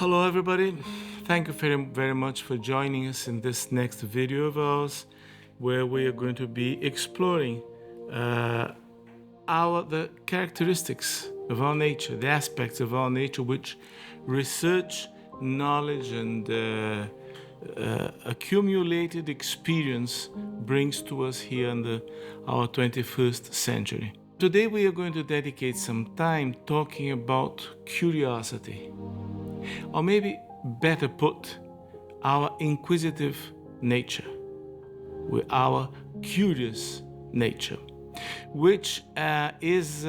Hello everybody, thank you very much for joining us in this next video of ours where we are going to be exploring the characteristics of our nature, the aspects of our nature which research, knowledge and accumulated experience brings to us here in our 21st century. Today we are going to dedicate some time talking about curiosity. Or maybe better put, our inquisitive nature, with our curious nature, which is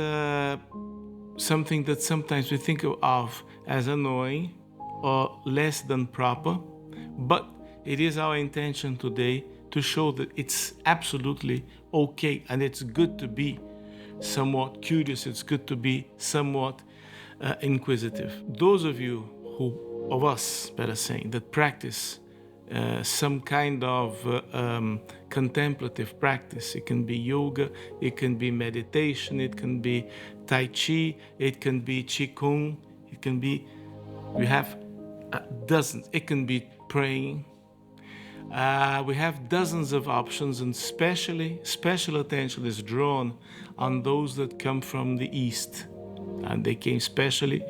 something that sometimes we think of as annoying or less than proper, but it is our intention today to show that it's absolutely okay and it's good to be somewhat curious, it's good to be somewhat inquisitive. Those of you that practice some kind of contemplative practice. It can be yoga, it can be meditation, it can be Tai Chi, it can be Qigong, it can be, we have dozens, it can be praying. We have dozens of options, and special attention is drawn on those that come from the East, and they came specially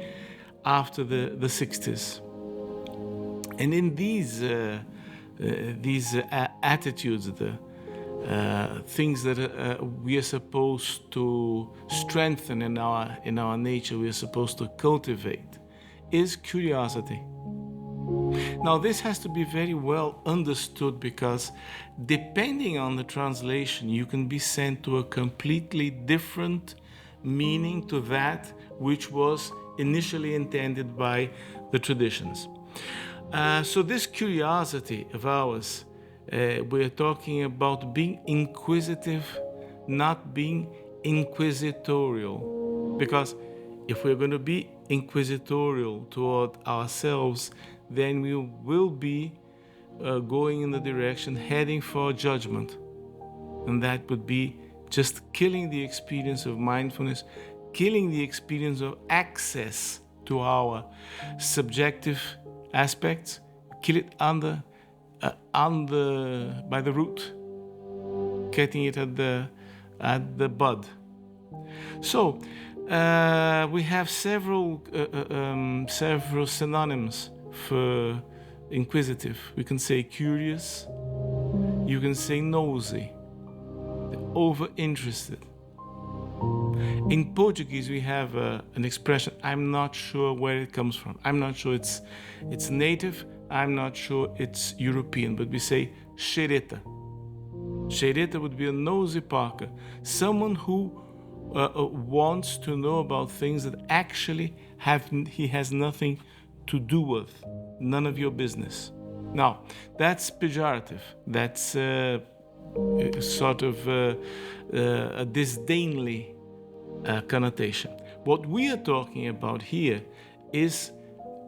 after the 60s. And in these attitudes, the things that we are supposed to strengthen in our nature, we are supposed to cultivate, is curiosity. Now this has to be very well understood, because depending on the translation, you can be sent to a completely different meaning to that which was initially intended by the traditions. So this curiosity of ours, we're talking about being inquisitive, not being inquisitorial. Because if we're going to be inquisitorial toward ourselves, then we will be going in the direction heading for judgment. And that would be just killing the experience of mindfulness, killing the experience of access to our subjective aspects, kill it by the root, cutting it at the bud. So we have several synonyms for inquisitive. We can say curious, you can say nosey, overinterested. In Portuguese, we have an expression, I'm not sure where it comes from. I'm not sure it's native, I'm not sure it's European, but we say xereta. Xereta would be a nosy parker, someone who wants to know about things that actually he has nothing to do with, none of your business. Now, that's pejorative, that's sort of a disdainly connotation. What we are talking about here is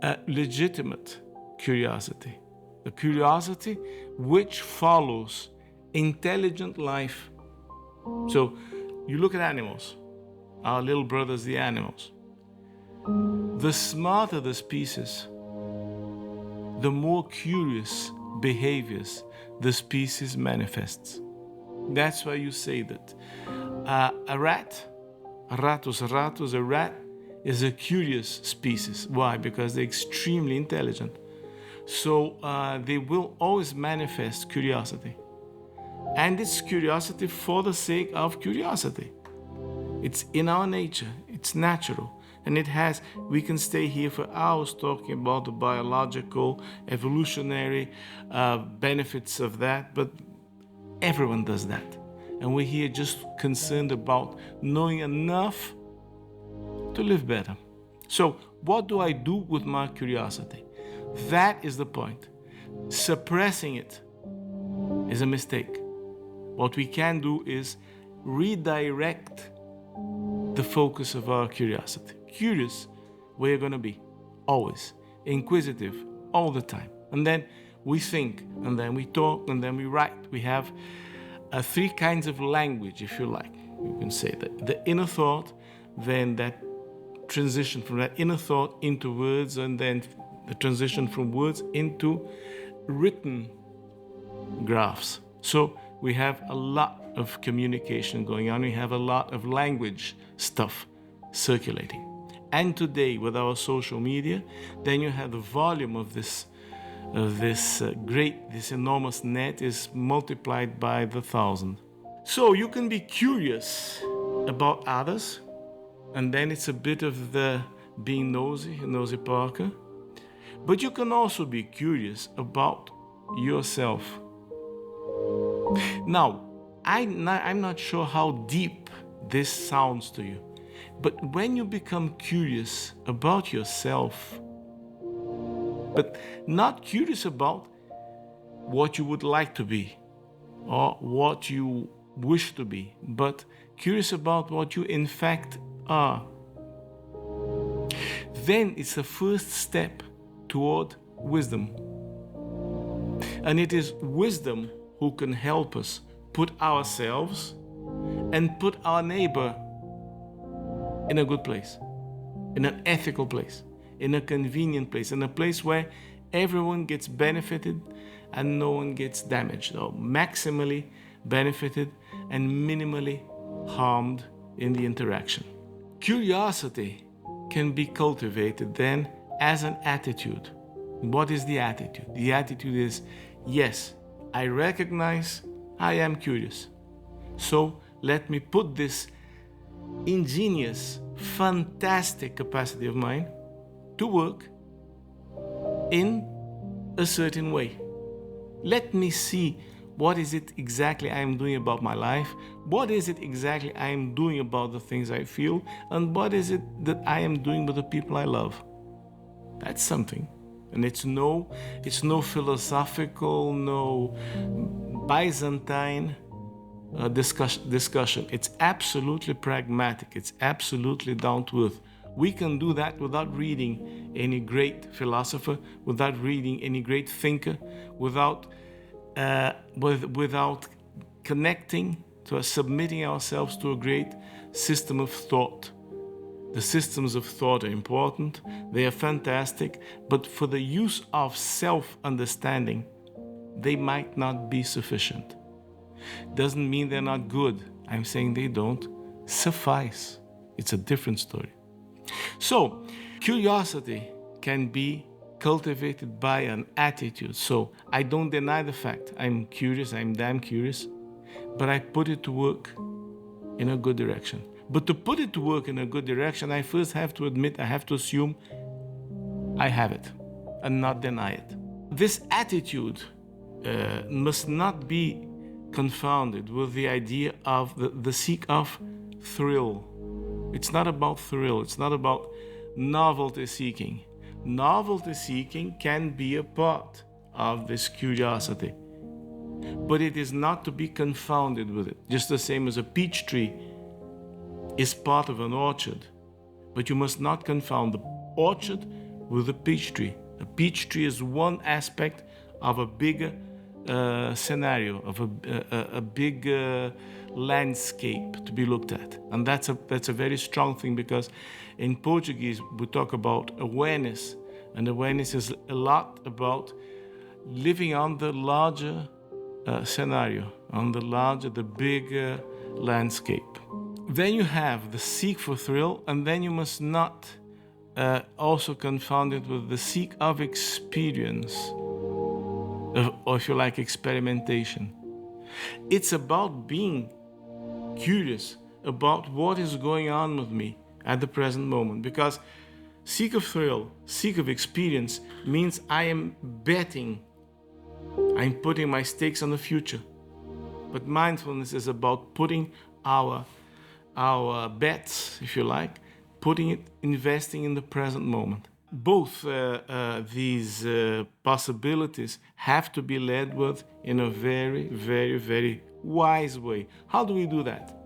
a legitimate curiosity, a curiosity which follows intelligent life. So you look at animals, our little brothers, the animals. The smarter the species, the more curious behaviors the species manifests. That's why you say that a rat, a rat is a curious species. Why? Because they're extremely intelligent. So they will always manifest curiosity. And it's curiosity for the sake of curiosity. It's in our nature, it's natural. And we can stay here for hours talking about the biological, evolutionary benefits of that, but everyone does that. And we're here just concerned about knowing enough to live better. So what do I do with my curiosity? That is the point. Suppressing it is a mistake. What we can do is redirect the focus of our curiosity. Curious, we're going to be always. Inquisitive, all the time. And then we think, and then we talk, and then we write. We have three kinds of language, if you like. You can say that the inner thought, then that transition from that inner thought into words, and then the transition from words into written graphs. So we have a lot of communication going on. We have a lot of language stuff circulating. And today, with our social media, then you have the volume of this enormous net is multiplied by the 1,000. So you can be curious about others, and then it's a bit of the being nosy Parker. But you can also be curious about yourself. Now, I'm not sure how deep this sounds to you, but when you become curious about yourself, but not curious about what you would like to be or what you wish to be, but curious about what you in fact are, then it's the first step toward wisdom. And it is wisdom who can help us put ourselves and put our neighbor in a good place, in an ethical place, in a convenient place, in a place where everyone gets benefited and no one gets damaged, or maximally benefited and minimally harmed in the interaction. Curiosity can be cultivated then as an attitude. What is the attitude? The attitude is, yes, I recognize I am curious. So let me put this ingenious, fantastic capacity of mine to work in a certain way. Let me see what is it exactly I am doing about my life, what is it exactly I am doing about the things I feel, and what is it that I am doing with the people I love. That's something. And it's no philosophical, no Byzantine discussion. It's absolutely pragmatic. It's absolutely down to earth. We can do that without reading any great philosopher, without reading any great thinker, without connecting to submitting ourselves to a great system of thought. The systems of thought are important, they are fantastic, but for the use of self-understanding, they might not be sufficient. Doesn't mean they're not good. I'm saying they don't suffice. It's a different story. So, curiosity can be cultivated by an attitude. So, I don't deny the fact I'm curious, I'm damn curious, but I put it to work in a good direction. But to put it to work in a good direction, I first have to admit, I have to assume I have it and not deny it. This attitude must not be confounded with the idea of the seek of thrill. It's not about thrill. It's not about novelty seeking. Novelty seeking can be a part of this curiosity, but it is not to be confounded with it. Just the same as a peach tree is part of an orchard, but you must not confound the orchard with a peach tree. A peach tree is one aspect of a bigger scenario, of a big landscape to be looked at. And that's a very strong thing, because in Portuguese we talk about awareness, and awareness is a lot about living on the larger scenario, on the bigger landscape. Then you have the seek for thrill, and then you must not also confound it with the seek of experience, or if you like, experimentation. It's about being curious about what is going on with me at the present moment, because seek of thrill, seek of experience means I am betting, I'm putting my stakes on the future. But mindfulness is about putting our bets, if you like, investing in the present moment. Both these possibilities have to be led with in a very, very, very wise way. How do we do that?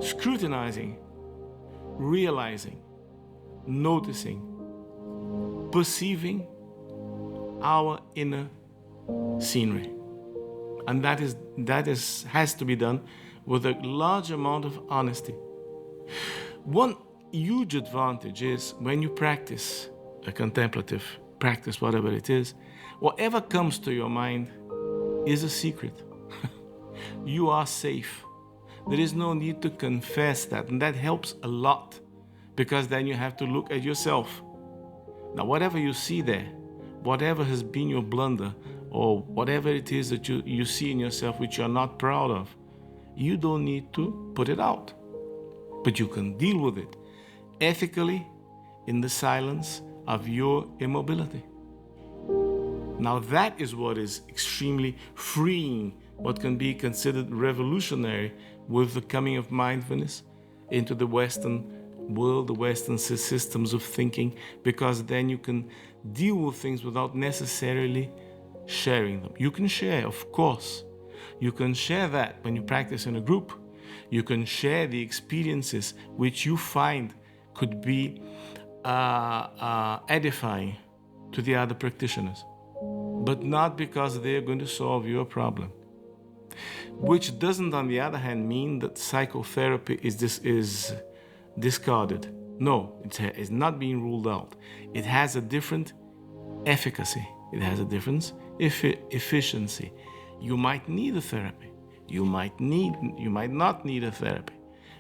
Scrutinizing, realizing, noticing, perceiving our inner scenery. And that has to be done with a large amount of honesty. One huge advantage is when you practice a contemplative practice whatever it is, whatever comes to your mind is a secret. You are safe. There is no need to confess that, and that helps a lot, because then you have to look at yourself. Now, whatever you see there, whatever has been your blunder, or whatever it is that you see in yourself which you're not proud of, you don't need to put it out. But you can deal with it ethically in the silence of your immobility. Now that is what is extremely freeing, what can be considered revolutionary with the coming of mindfulness into the Western world, the Western systems of thinking, because then you can deal with things without necessarily sharing them. You can share, of course. You can share that when you practice in a group. You can share the experiences which you find could be edifying to the other practitioners, but not because they're going to solve your problem. Which doesn't, on the other hand, mean that psychotherapy is discarded. No, it's not being ruled out. It has a different efficacy. It has a different efficiency. You might need a therapy. You might not need a therapy.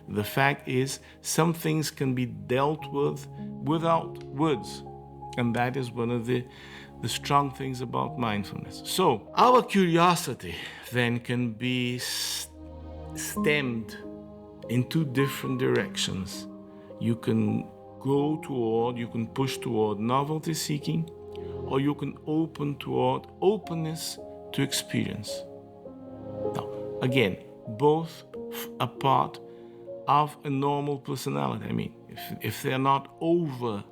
The fact is, some things can be dealt with without words. And that is one of the strong things about mindfulness. So, our curiosity then can be stemmed in two different directions. You can push toward novelty seeking, or you can open toward openness to experience. Now, again, both are part of a normal personality. I mean, if they're not over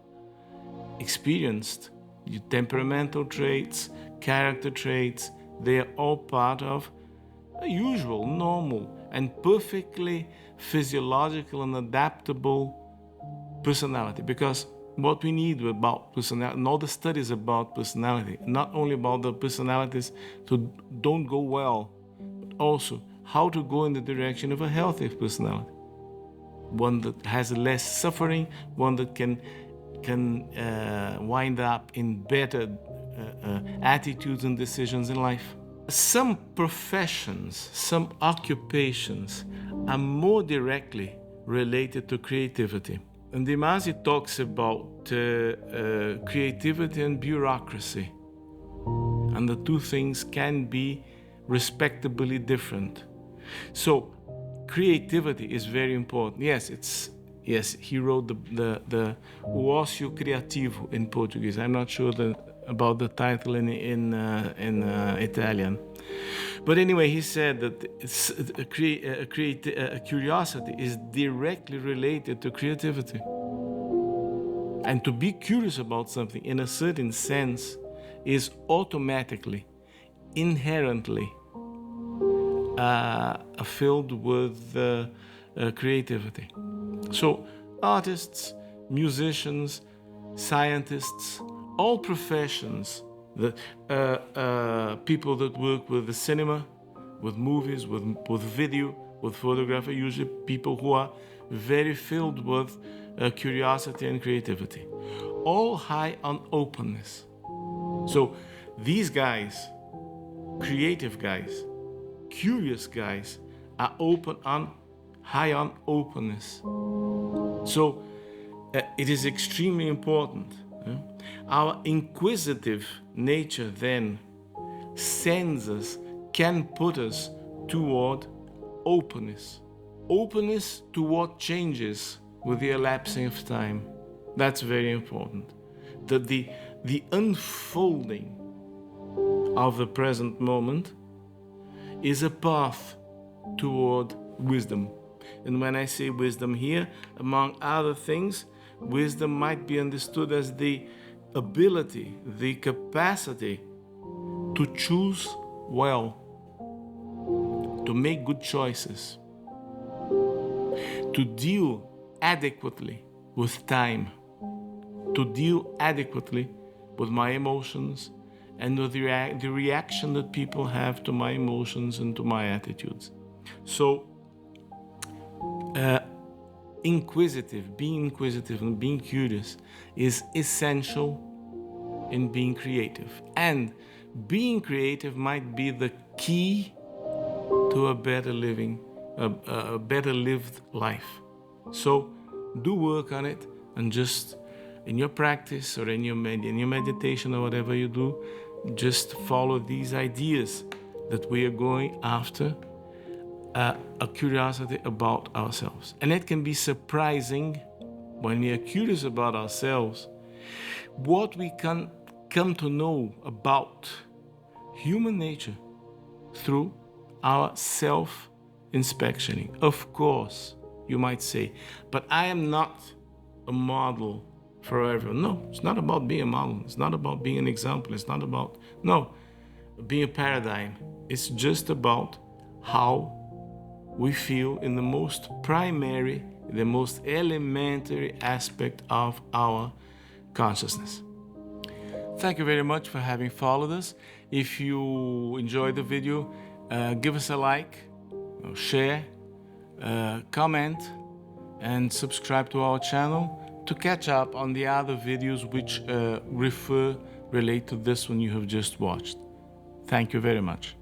experienced, your temperamental traits, character traits, they are all part of a usual, normal, and perfectly physiological and adaptable personality. Because what we need about personality, and all the studies about personality, not only about the personalities who don't go well, but also how to go in the direction of a healthy personality. One that has less suffering, one that can wind up in better attitudes and decisions in life. Some professions, some occupations are more directly related to creativity. And Dimasi talks about creativity and bureaucracy. And the two things can be respectably different. So creativity is very important. Yes, he wrote the O Ócio Criativo in Portuguese. I'm not sure about the title in Italian. But anyway, he said that curiosity is directly related to creativity. And to be curious about something in a certain sense is automatically, inherently filled with creativity. So artists, musicians, scientists, all professions, the people that work with the cinema, with movies, with video, with photography, usually people who are very filled with curiosity and creativity, all high on openness. So these guys, creative guys, curious guys, are high on openness. So it is extremely important. Our inquisitive nature then can put us toward openness. Openness to what changes with the elapsing of time. That's very important. That the unfolding of the present moment is a path toward wisdom. And when I say wisdom here, among other things, wisdom might be understood as the ability, the capacity to choose well, to make good choices, to deal adequately with time, to deal adequately with my emotions and with the reaction that people have to my emotions and to my attitudes. So, being inquisitive and being curious is essential in being creative. And being creative might be the key to a better living, a better lived life. So do work on it, and just in your practice or in your meditation or whatever you do, just follow these ideas that we are going after, a curiosity about ourselves. And it can be surprising when we are curious about ourselves, what we can come to know about human nature through our self-inspectioning. Of course, you might say, but I am not a model for everyone. No, it's not about being a model. It's not about being an example. It's not about, no, being a paradigm. It's just about how we feel in the most primary, the most elementary aspect of our consciousness. Thank you very much for having followed us. If you enjoyed the video, give us a like, share, comment, and subscribe to our channel to catch up on the other videos which relate to this one you have just watched. Thank you very much.